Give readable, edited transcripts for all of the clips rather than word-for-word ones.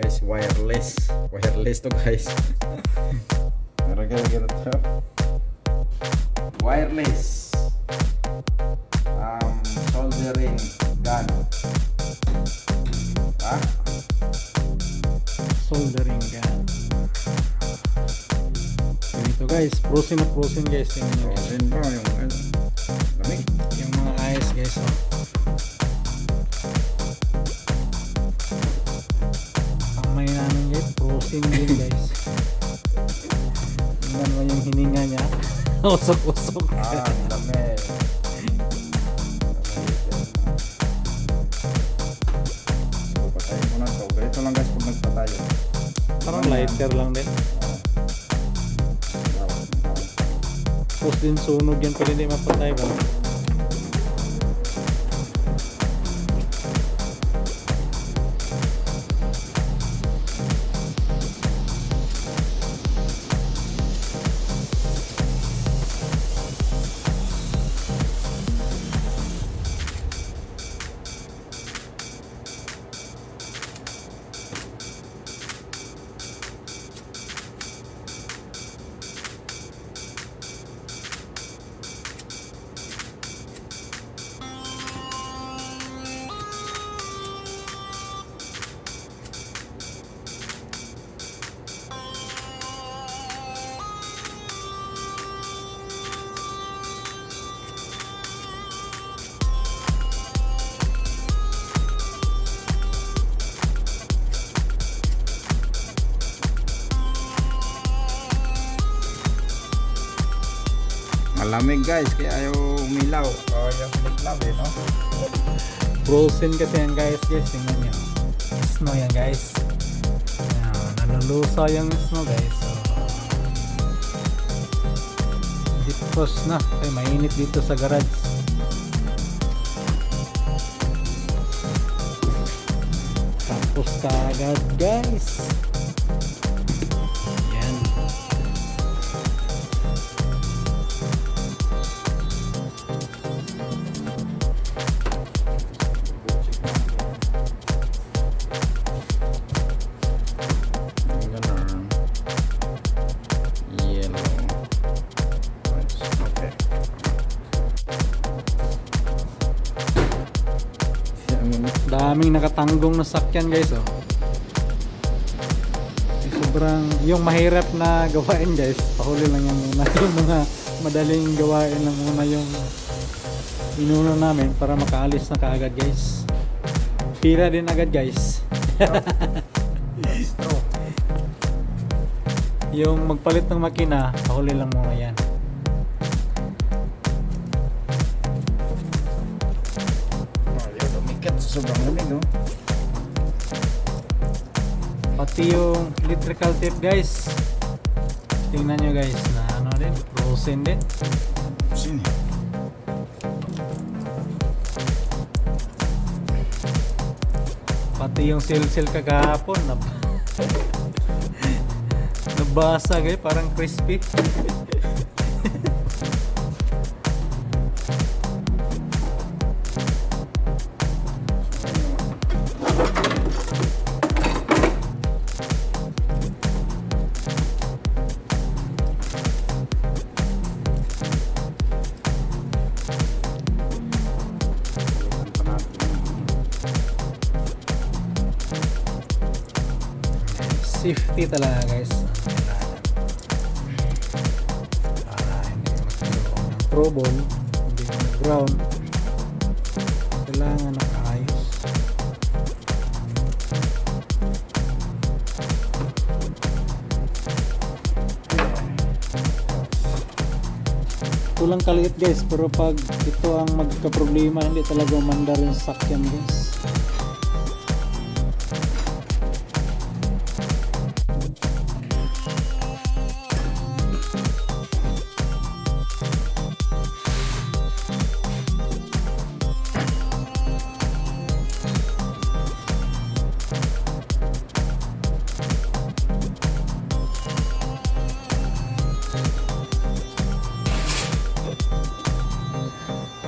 guys, wireless to guys. Meron kayo ganito, wireless soldering gun, Soldering gun. Ganito guys, frozen na frozen guys. frozen pa yung lamig. Yung mga ice guys, oh. Kamay namin guys, frozen din guys. Tingnan mo yung hininga niya. Usok-usok. Lamig. So patayin ko na to. Ganito lang guys pag nagpatayo. Parang lighter lang din. Tapos din sunog yan pwede hindi mapatay ba? Malamig guys, kaya ayaw umilaw. Ayaw umilaw no? Frozen kasi yan guys, tingnan nyo. Snow yan guys. Ayan, nalulusaw yung snow guys. So, deep frost na. Ay, mainit dito sa garage. Tapos kaagad guys. Yan. Daming nakatanggong na sakyan guys, oh. Sobrang yung mahirap na gawain guys, pahuli lang yan muna. Yung mga madaling gawain lang muna yung inuna namin para makaalis na kaagad guys. Pira din agad guys. Yung magpalit ng makina, pahuli lang muna yan. Sobrang lamig no? Pati yung electrical tape guys, tingnan nyo guys na ano din, frozen din. Sini. Pati yung silsil kagahapon nabasa guys, parang crispy. Safety talaga guys, para hindi magkaroon ng trouble, hindi ground, kailangan nakaayos. Ito lang kaliit guys, pero pag ito ang magka-problema, hindi talaga umandar yung sakyan guys.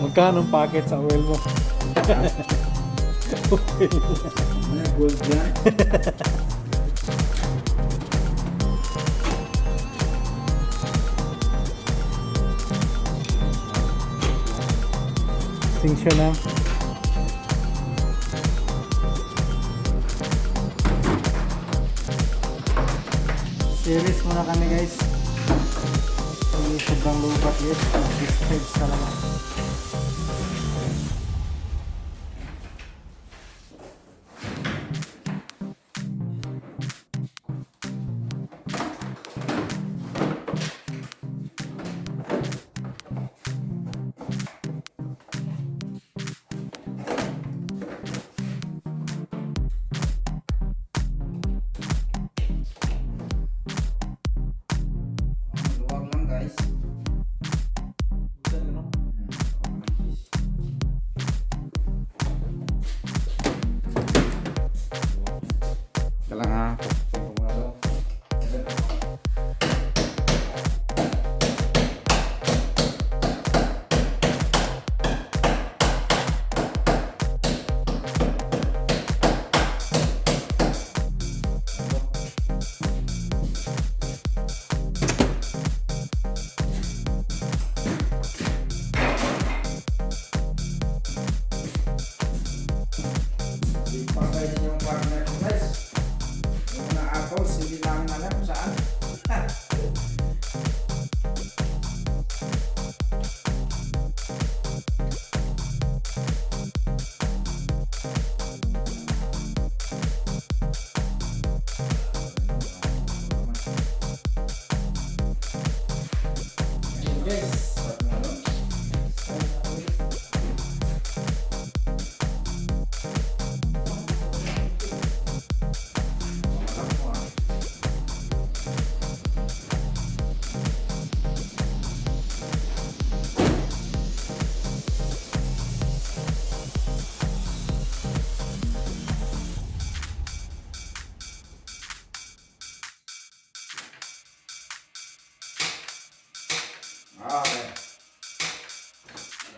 Magkano ang packet sa oil mo? Gold yan. tensyon na. Series muna kami guys. Hindi sobrang lubat guys. Mag-stage talaga. Luwag lang guys. Ito lang ha. Guys, yung partner ko guys, yung mga apples, hindi namin alam kung saan. Ayun guys, okay.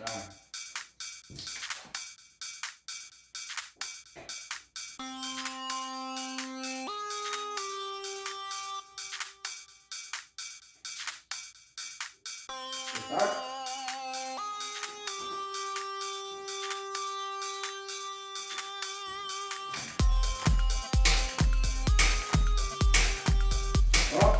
Yan. Start. Oh.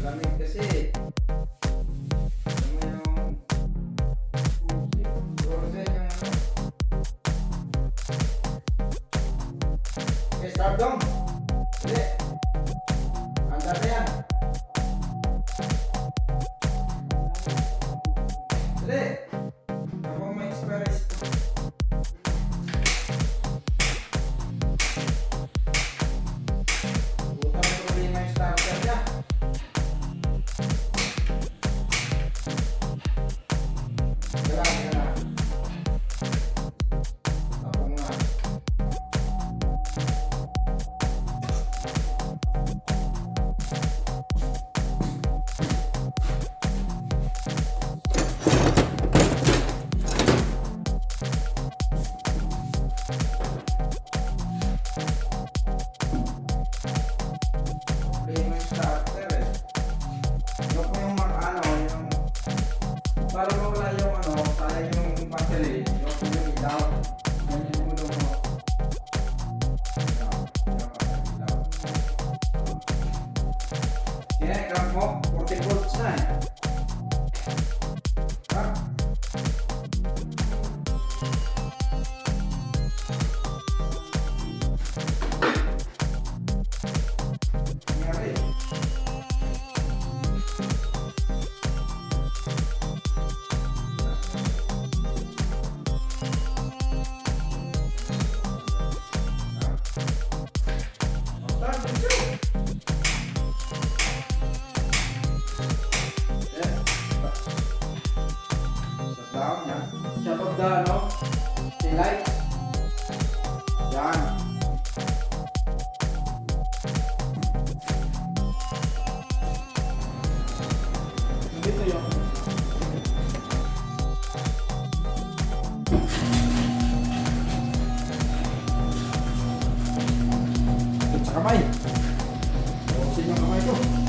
Malamig kasi. Ano yung frozen yung ano. Okay, start dong. Hindi. Andar na yan. Hindi. Ako may experience. Butang problema yung starter niya. Grabe ka na. Tapong na. mo, 40 volts na eh. Ha? Nangyari. Shut off the tail light. Yan. Dito yun. Sa kamay. Bukasin yung kamay ko.